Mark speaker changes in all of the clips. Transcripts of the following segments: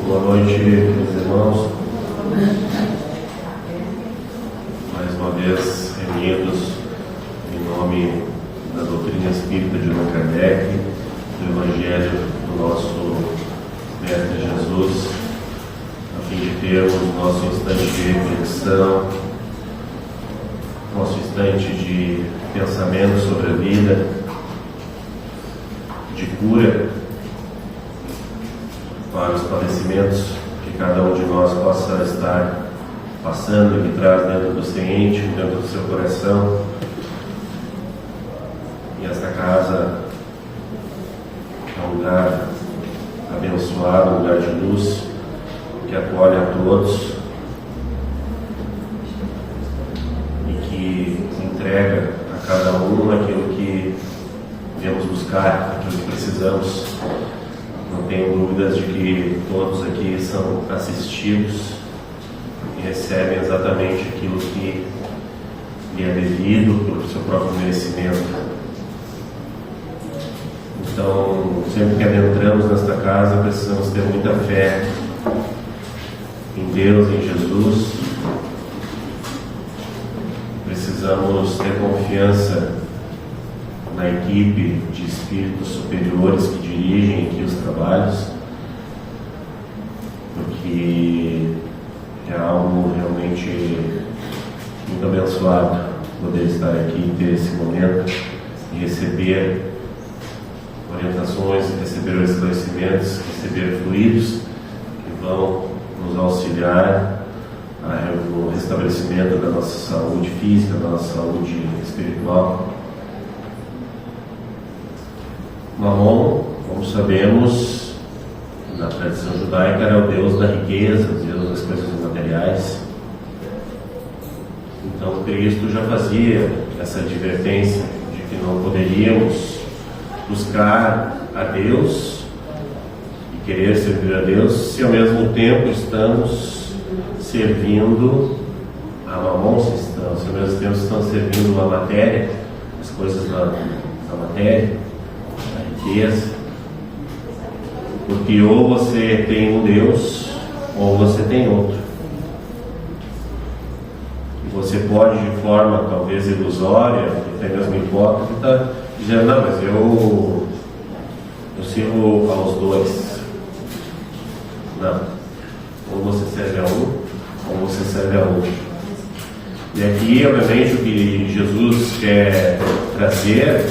Speaker 1: Boa noite, meus irmãos. Mais uma vez reunidos em nome da doutrina espírita de Allan Kardec, do Evangelho do nosso Mestre Jesus, a fim de termos nosso instante de reflexão, nosso instante de pensamento sobre a vida, de cura para os padecimentos que cada um de nós possa estar passando, que traz dentro do seu íntimo, dentro do seu coração. E esta casa é um lugar abençoado, um lugar de luz, que acolhe a todos e que entrega a cada um aquilo que viemos buscar, aquilo que precisamos. Não tenho dúvidas de que todos aqui são assistidos e recebem exatamente aquilo que lhe é devido pelo seu próprio merecimento. Então, sempre que adentramos nesta casa, precisamos ter muita fé em Deus, em Jesus. Precisamos ter confiança na equipe de espíritos superiores que dirigem aqui os trabalhos, porque é algo realmente muito abençoado poder estar aqui e ter esse momento e receber orientações, receber esclarecimentos, receber fluidos que vão nos auxiliar no restabelecimento da nossa saúde física, da nossa saúde espiritual. Mamon, como sabemos, na tradição judaica, era o deus da riqueza, o deus das coisas materiais. Então Cristo já fazia essa advertência de que não poderíamos buscar a Deus e querer servir a Deus se ao mesmo tempo estamos servindo a Mamon, se ao mesmo tempo estamos servindo a matéria, as coisas da matéria, porque ou você tem um Deus ou você tem outro, e você pode, de forma talvez ilusória, até mesmo hipócrita, dizer: não, mas eu sirvo aos dois. Não, ou você serve a um ou você serve a outro. E aqui, obviamente, o que Jesus quer trazer,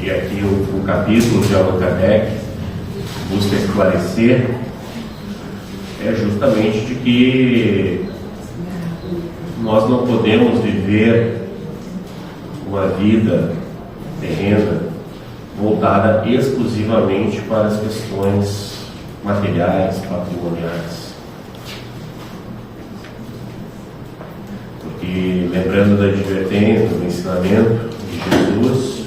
Speaker 1: e aqui o capítulo de Allan Kardec busca esclarecer, é justamente de que nós não podemos viver uma vida terrena voltada exclusivamente para as questões materiais, patrimoniais. Porque, lembrando da advertência, do ensinamento de Jesus,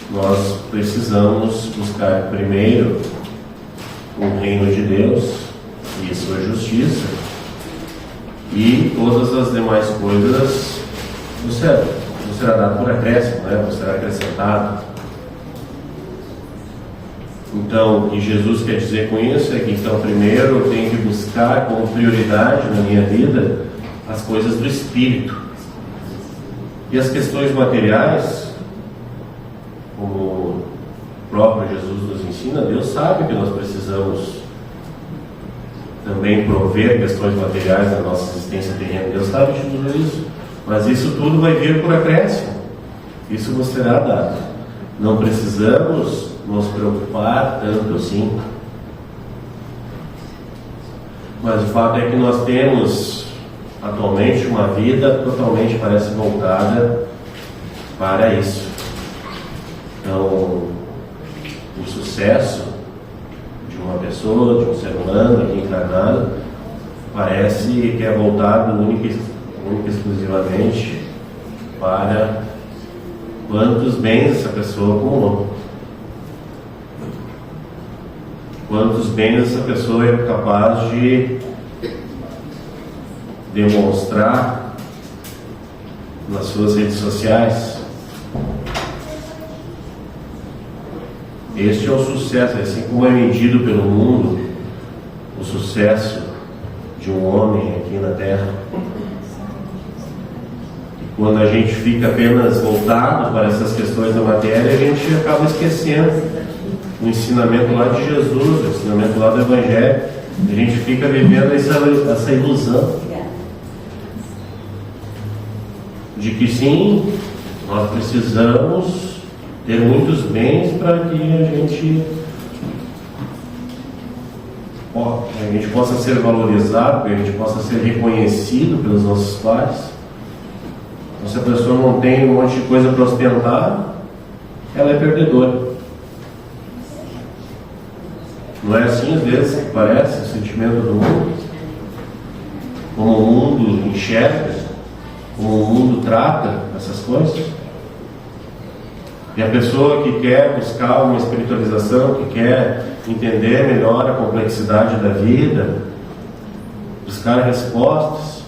Speaker 1: nós precisamos buscar primeiro o reino de Deus e sua justiça, e todas as demais coisas do céu nos será dado por acréscimo, nos será acrescentado. Então, o que Jesus quer dizer com isso é que, então, primeiro eu tenho que buscar como prioridade na minha vida as coisas do Espírito, e as questões materiais, como o próprio Jesus nos ensina, Deus sabe que nós precisamos também prover questões materiais da nossa existência terrena. Deus sabe de tudo isso, mas isso tudo vai vir por acréscimo, isso nos será dado. Não precisamos nos preocupar tanto assim, mas o fato é que nós temos atualmente uma vida totalmente, parece, voltada para isso. Então, o sucesso de uma pessoa, de um ser humano aqui encarnado, parece que é voltado única e exclusivamente para quantos bens essa pessoa acumulou, quantos bens essa pessoa é capaz de demonstrar nas suas redes sociais. Este é o sucesso, assim como é medido pelo mundo o sucesso de um homem aqui na Terra. E quando a gente fica apenas voltado para essas questões da matéria, a gente acaba esquecendo o ensinamento lá de Jesus, o ensinamento lá do Evangelho. A gente fica vivendo essa ilusão de que sim, nós precisamos ter muitos bens para que a gente possa ser valorizado, que a gente possa ser reconhecido pelos nossos pais. Então, se a pessoa não tem um monte de coisa para ostentar, ela é perdedora. Não é assim às vezes que parece o sentimento do mundo? Como o mundo enxerga, como o mundo trata essas coisas? E a pessoa que quer buscar uma espiritualização, que quer entender melhor a complexidade da vida, buscar respostas,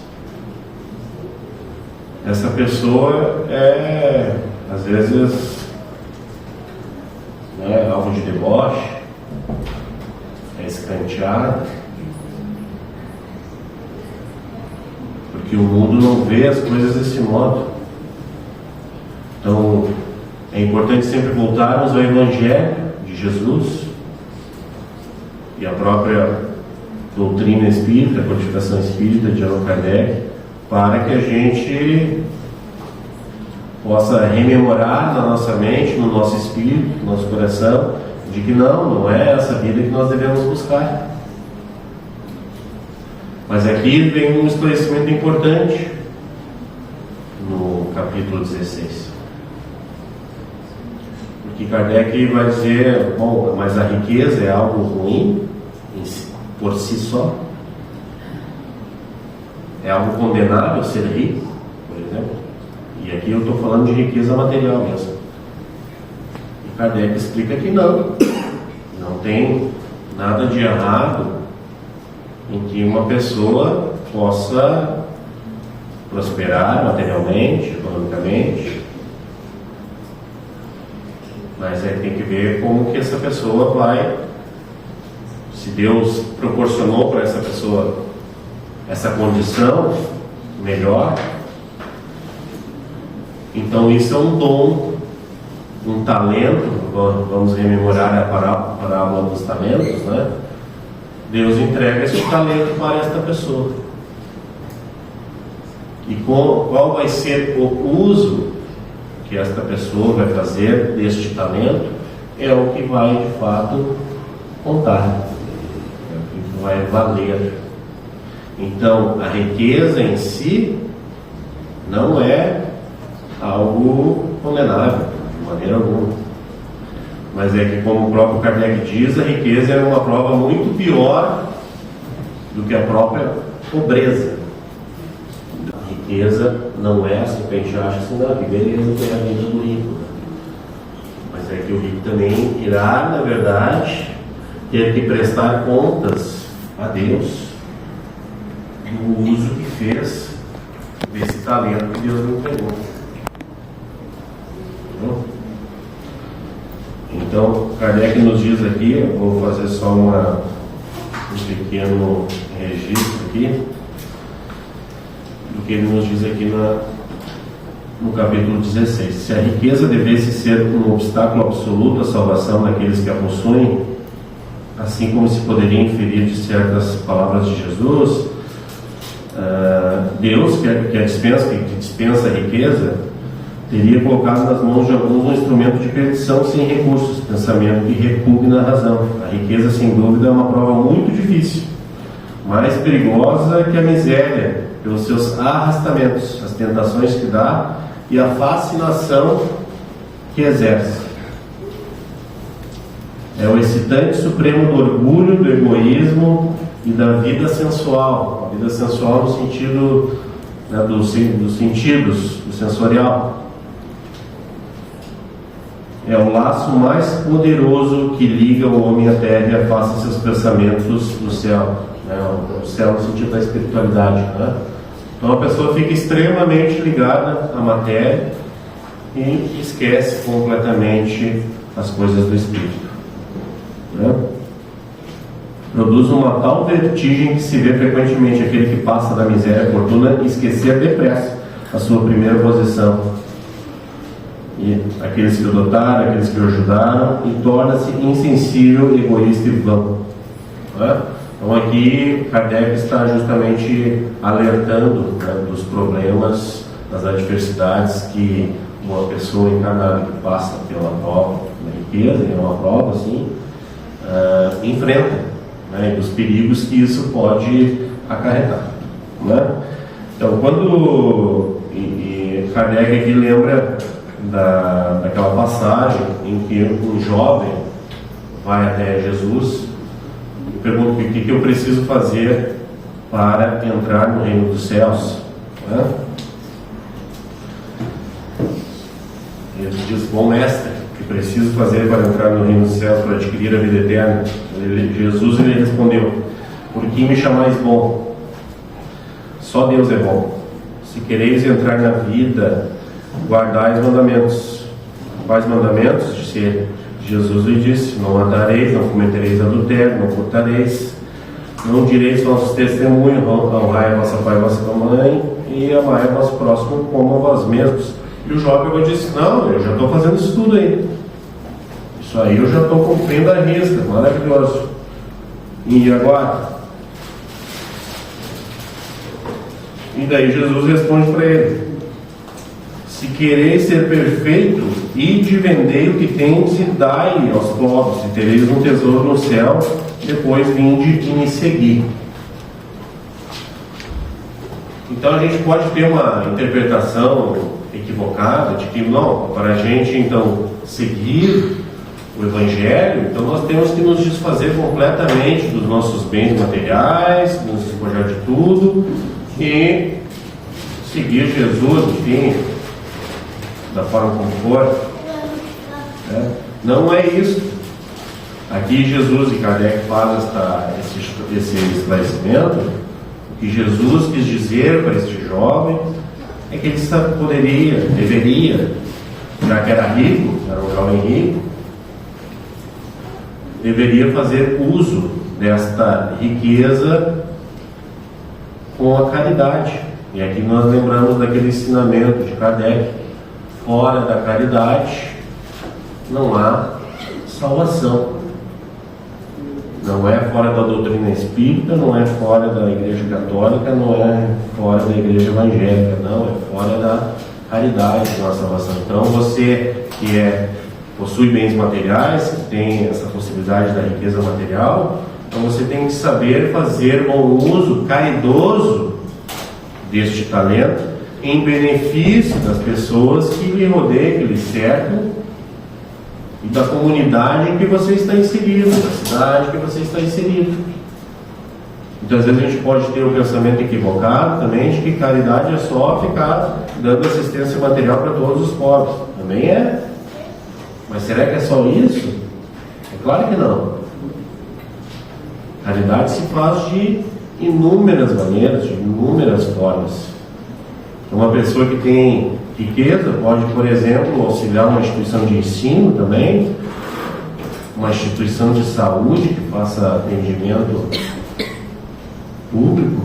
Speaker 1: essa pessoa é, às vezes, alvo de deboche, é escanteada, porque o mundo não vê as coisas desse modo. Então, é importante sempre voltarmos ao Evangelho de Jesus e a própria doutrina espírita, a codificação espírita de Allan Kardec, para que a gente possa rememorar na nossa mente, no nosso espírito, no nosso coração, de que não é essa vida que nós devemos buscar. Mas aqui vem um esclarecimento importante no capítulo 16. Porque Kardec vai dizer, bom, mas a riqueza é algo ruim por si só? É algo condenável ser rico, por exemplo? E aqui eu estou falando de riqueza material mesmo. E Kardec explica que não tem nada de errado em que uma pessoa possa prosperar materialmente, economicamente, mas aí tem que ver como que essa pessoa vai, se Deus proporcionou para essa pessoa essa condição melhor, então isso é um dom, um talento. Vamos rememorar a parábola dos talentos, né? Deus entrega esse talento para esta pessoa. E qual vai ser o uso que esta pessoa vai fazer deste talento é o que vai de fato contar, é o que vai valer. Então, a riqueza em si não é algo condenável, de maneira alguma. Mas é que, como o próprio Kardec diz, a riqueza é uma prova muito pior do que a própria pobreza. A riqueza não é assim que a gente acha assim, não, que beleza tem a vida do rico. Mas é que o rico também irá, na verdade, ter que prestar contas a Deus do uso que fez desse talento que Deus lhe entregou. Então, Kardec nos diz aqui, eu vou fazer só um pequeno registro aqui do que ele nos diz aqui no capítulo 16. Se a riqueza devesse ser um obstáculo absoluto à salvação daqueles que a possuem, assim como se poderia inferir de certas palavras de Jesus, Deus, que dispensa a riqueza, teria colocado nas mãos de alguns um instrumento de perdição sem recursos, pensamento que repugna a razão. A riqueza, sem dúvida, é uma prova muito difícil, mais perigosa que a miséria, pelos seus arrastamentos, as tentações que dá e a fascinação que exerce. É o excitante supremo do orgulho, do egoísmo e da vida sensual. A vida sensual no sentido, né, dos sentidos, do sensorial. É o laço mais poderoso que liga o homem à terra e afasta seus pensamentos do céu, né? O céu no sentido da espiritualidade, né? Então a pessoa fica extremamente ligada à matéria e esquece completamente as coisas do espírito, né? produz uma tal vertigem que se vê frequentemente aquele que passa da miséria fortuna esquecer depressa a sua primeira posição. E aqueles que o dotaram, aqueles que o ajudaram, e torna-se insensível, egoísta e vão. Então aqui Kardec está justamente alertando, né, dos problemas, das adversidades que uma pessoa encarnada que passa pela prova da riqueza, é uma prova assim, enfrenta, né, e dos perigos que isso pode acarretar, né? Então quando Kardec aqui lembra daquela passagem em que um jovem vai até Jesus e pergunta o que eu preciso fazer para entrar no reino dos céus, né? Ele diz: bom mestre, o que preciso fazer para entrar no reino dos céus, para adquirir a vida eterna? Jesus ele respondeu: por que me chamais bom? Só Deus é bom. Se quereis entrar na vida, guardai os mandamentos. Quais mandamentos? Jesus lhe disse: não matareis, não cometereis adultério, não furtareis, não direis falsos testemunhos, honrai a vossa pai e a vossa mãe, e amai a vosso próximo como a vós mesmos. E o jovem disse: não, eu já estou fazendo isso tudo aí. Isso aí eu já estou cumprindo a risca, maravilhoso. E agora? E daí Jesus responde para ele: se quereis ser perfeito, ide vendei o que tendes e dai aos pobres, e tereis um tesouro no céu, depois vinde e me segui. Então a gente pode ter uma interpretação equivocada de que não, para a gente então seguir o Evangelho, então nós temos que nos desfazer completamente dos nossos bens materiais, nos despojar de tudo e seguir Jesus, enfim, da forma como for, né? Não é isso. Aqui Jesus e Kardec faz esse esclarecimento. O que Jesus quis dizer para este jovem é que ele deveria, já que era rico, era um jovem rico, deveria fazer uso desta riqueza com a caridade. E aqui nós lembramos daquele ensinamento de Kardec: fora da caridade não há salvação. Não é fora da doutrina espírita, não é fora da igreja católica, não é fora da igreja evangélica, não, é fora da caridade não há salvação. Então você que possui bens materiais, que tem essa possibilidade da riqueza material, então você tem que saber fazer bom uso caridoso deste talento em benefício das pessoas que lhe rodeiam, que lhe cercam, e da comunidade em que você está inserido, da cidade que você está inserido. Então às vezes a gente pode ter o pensamento equivocado também de que caridade é só ficar dando assistência material para todos os pobres. Também é. Mas será que é só isso? É claro que não. Caridade se faz de inúmeras maneiras, de inúmeras formas. Uma pessoa que tem riqueza pode, por exemplo, auxiliar uma instituição de ensino também, uma instituição de saúde que faça atendimento público,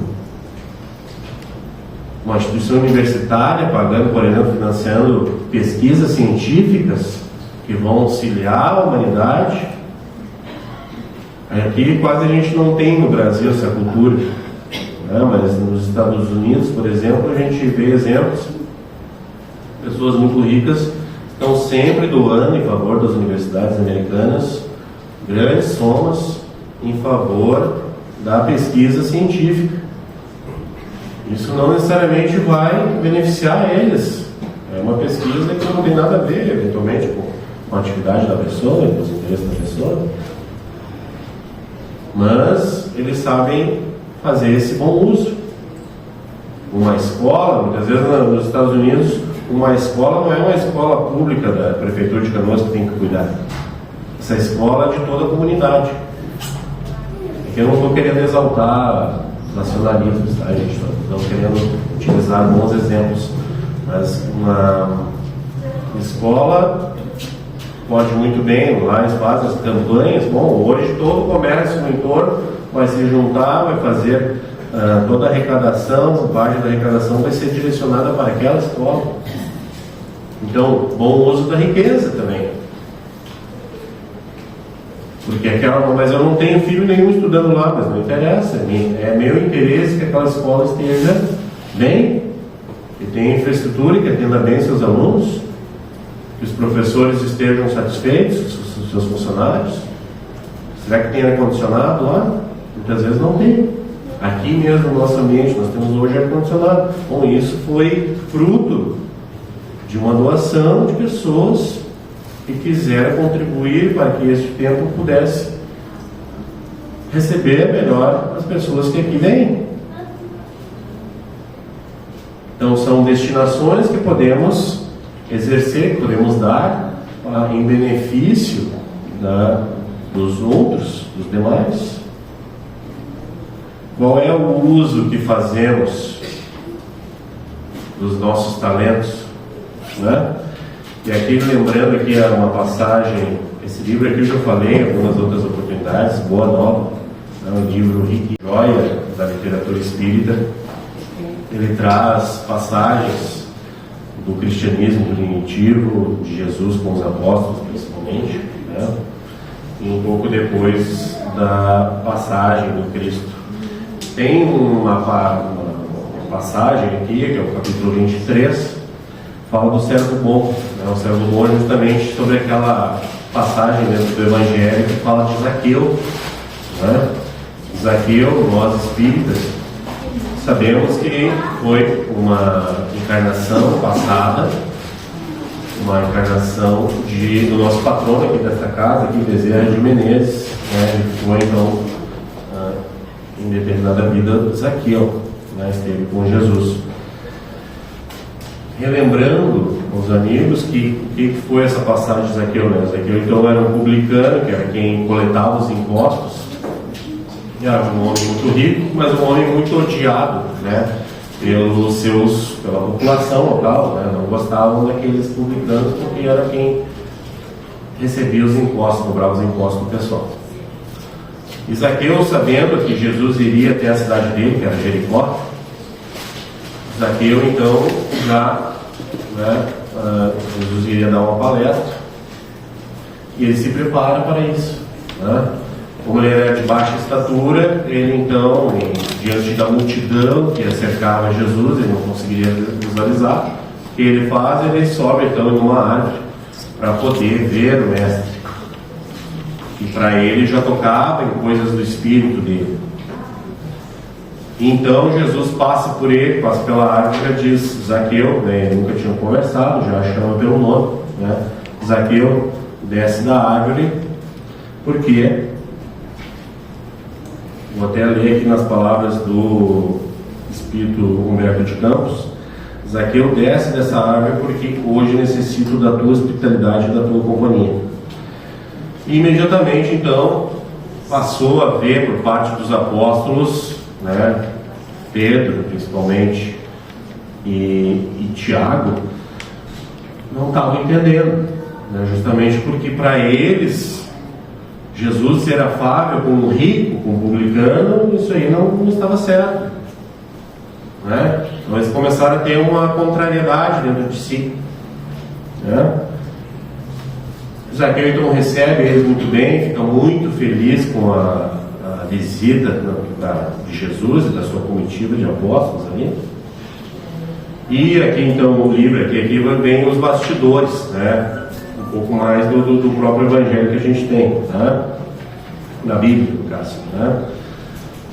Speaker 1: uma instituição universitária pagando, por exemplo, financiando pesquisas científicas que vão auxiliar a humanidade. Aqui quase a gente não tem no Brasil essa cultura, né? Mas nos Estados Unidos, por exemplo, a gente vê exemplos. Pessoas muito ricas estão sempre doando em favor das universidades americanas grandes somas em favor da pesquisa científica. Isso não necessariamente vai beneficiar eles. É uma pesquisa que não tem nada a ver, eventualmente, com a atividade da pessoa, com os interesses da pessoa. Mas eles sabem fazer esse bom uso. Uma escola, muitas vezes nos Estados Unidos, uma escola não é uma escola pública da Prefeitura de Canoas que tem que cuidar. Essa escola é de toda a comunidade. Aqui eu não estou querendo exaltar nacionalismos, tá, gente? Estou querendo utilizar bons exemplos. Mas uma escola pode muito bem, lá eles fazem as campanhas. Bom, hoje todo o comércio no entorno vai se juntar, vai fazer toda a arrecadação, parte da arrecadação vai ser direcionada para aquela escola. Então, bom uso da riqueza também. Porque mas eu não tenho filho nenhum estudando lá, mas não interessa. É meu interesse que aquela escola esteja bem, que tenha infraestrutura, que atenda bem seus alunos, que os professores estejam satisfeitos, os seus funcionários. Será que tem ar-condicionado lá? Muitas vezes não tem. Aqui mesmo no nosso ambiente nós temos hoje ar-condicionado. Bom, isso foi fruto de uma doação de pessoas que quiseram contribuir para que este templo pudesse receber melhor as pessoas que aqui vêm. Então são destinações que podemos exercer, que podemos dar em benefício dos outros, dos demais. Qual é o uso que fazemos dos nossos talentos, né? E aqui, lembrando aqui uma passagem, esse livro aqui eu já falei em algumas outras oportunidades, Boa Nova, é um livro rico e joia da literatura espírita. Ele traz passagens do cristianismo primitivo, de Jesus com os apóstolos principalmente, né? E um pouco depois da passagem do Cristo. Tem uma passagem aqui, que é o capítulo 23, fala do servo bom, né? O servo bom é justamente sobre aquela passagem dentro do Evangelho que fala de Zaqueu, né? Zaqueu, nós espíritas, sabemos que foi uma encarnação passada, uma encarnação do nosso patrono aqui desta casa, aqui, Bezerra de Menezes, né? Ele foi então, em determinada vida, Zaqueu, né? Esteve com Jesus. Relembrando os amigos o que foi essa passagem de Zaqueu, né? Zaqueu então era um publicano, que era quem coletava os impostos. Era um homem muito rico, mas um homem muito odiado, né? Pela população local, né? Não gostavam daqueles publicanos porque era quem recebia os impostos, cobrava os impostos do pessoal. E Zaqueu, sabendo que Jesus iria até a cidade dele, que era Jericó, Zaqueu então Jesus iria dar uma palestra e ele se prepara para isso, né? Como ele era de baixa estatura, ele então, diante da multidão que cercava Jesus, ele não conseguiria visualizar. O que ele faz? Ele sobe então em uma árvore para poder ver o mestre. E para ele já tocava em coisas do espírito dele. Então Jesus passa por ele, passa pela árvore e já diz: Zaqueu, né, ele nunca tinha conversado, já chama pelo nome, né? Zaqueu, desce da árvore, porque, vou até ler aqui nas palavras do Espírito Humberto de Campos: Zaqueu, desce dessa árvore porque hoje necessito da tua hospitalidade e da tua companhia. E imediatamente então passou a ver por parte dos apóstolos, né, Pedro principalmente e Tiago, não estavam entendendo, né, justamente porque para eles Jesus ser afável com o rico, com o publicano, isso aí não estava certo, né? Então eles começaram a ter uma contrariedade dentro de si, né? Zaqueu então recebe eles muito bem, fica muito feliz com a visita de Jesus e da sua comitiva de apóstolos ali. E aqui então o livro aqui vem os bastidores, né? Um pouco mais do próprio evangelho que a gente tem, né? Na Bíblia, no caso, né?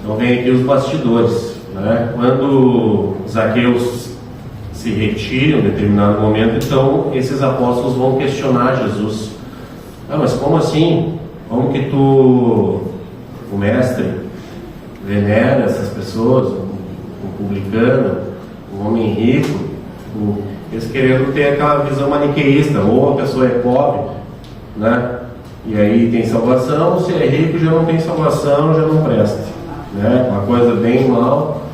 Speaker 1: Então vem aqui os bastidores, né? Quando Zaqueu se retira em um determinado momento, então esses apóstolos vão questionar Jesus. Mas como assim? Como que o mestre venera essas pessoas, um publicano, um homem rico, eles querendo ter aquela visão maniqueísta, ou a pessoa é pobre, né? E aí tem salvação, se é rico já não tem salvação, já não presta, né? Uma coisa bem mal,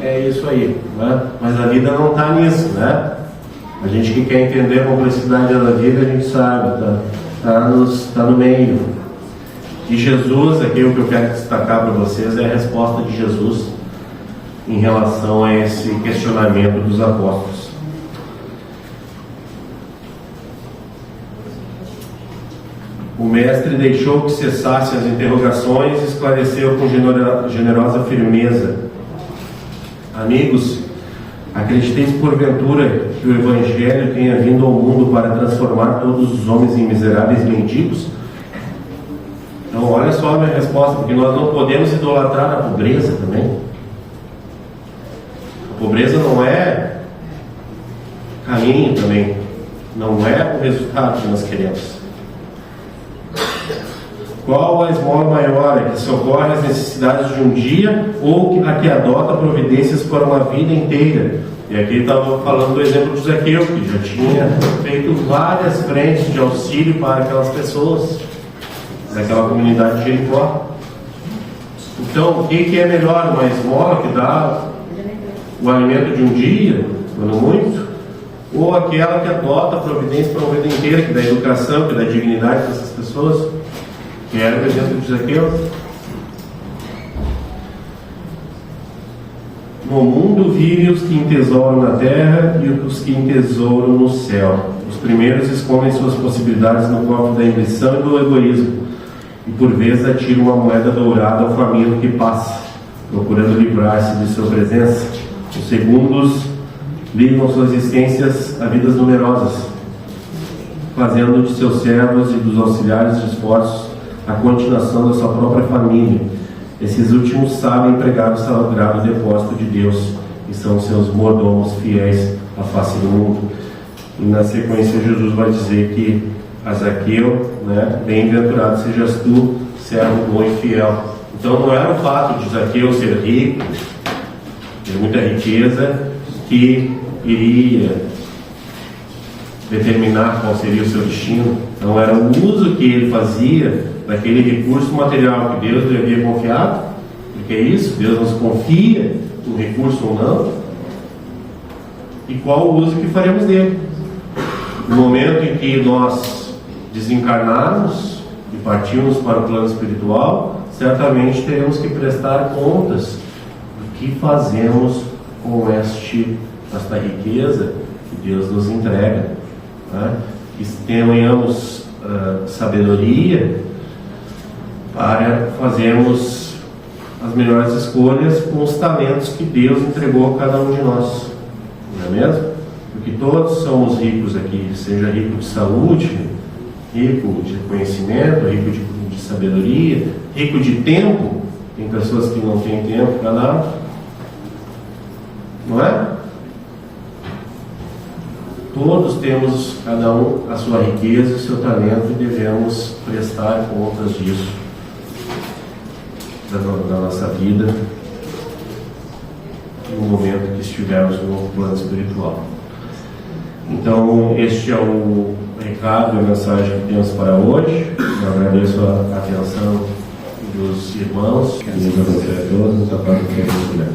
Speaker 1: é isso aí, né? Mas a vida não está nisso, né? A gente que quer entender a complexidade da vida, a gente sabe, tá? está no meio. E Jesus, aqui o que eu quero destacar para vocês é a resposta de Jesus em relação a esse questionamento dos apóstolos. O mestre deixou que cessassem as interrogações e esclareceu com generosa firmeza: amigos, acrediteis porventura que o Evangelho tenha vindo ao mundo para transformar todos os homens em miseráveis mendigos? Então, olha só a minha resposta, porque nós não podemos idolatrar a pobreza também. A pobreza não é caminho também, não é o resultado que nós queremos. Qual a esmola maior? A que socorre as necessidades de um dia ou a que adota providências para uma vida inteira? E aqui estava falando do exemplo de Zaqueu, que já tinha feito várias frentes de auxílio para aquelas pessoas daquela comunidade de Jericó. Então, o que é melhor? Uma esmola que dá o alimento de um dia, quando muito? Ou aquela que adota providência para uma vida inteira, que dá educação, que dá dignidade para essas pessoas? Que era o exemplo de Zaqueu. No mundo vivem os que entesouram na terra e os que entesouram no céu. Os primeiros escondem suas possibilidades no cofre da ambição e do egoísmo, e por vezes atiram uma moeda dourada ao faminto que passa, procurando livrar-se de sua presença. Os segundos ligam suas existências a vidas numerosas, fazendo de seus servos e dos auxiliares de esforços a continuação da sua própria família. Esses últimos sabem empregar o sagrado depósito de Deus e são seus mordomos fiéis à face do mundo. E na sequência Jesus vai dizer que a Zaqueu, bem-aventurado sejas tu, servo bom e fiel. Então não era o fato de Zaqueu ser rico, ter muita riqueza, que iria determinar qual seria o seu destino. Não era o uso que ele fazia daquele recurso material que Deus lhe havia confiado, porque é isso, Deus nos confia o recurso ou não, e qual o uso que faremos dele. No momento em que nós desencarnarmos e partirmos para o plano espiritual, certamente teremos que prestar contas do que fazemos com esta riqueza que Deus nos entrega, que tenhamos sabedoria para fazermos as melhores escolhas com os talentos que Deus entregou a cada um de nós, não é mesmo? Porque todos somos ricos aqui, seja rico de saúde, rico de conhecimento, rico de sabedoria, rico de tempo. Tem pessoas que não têm tempo para nada, não é? Todos temos, cada um, a sua riqueza e o seu talento, e devemos prestar contas disso da nossa vida no momento que estivermos no plano espiritual. Então, este é o recado e a mensagem que temos para hoje. Eu agradeço a atenção dos irmãos. Que Deus abençoe a todos. A paz do Senhor.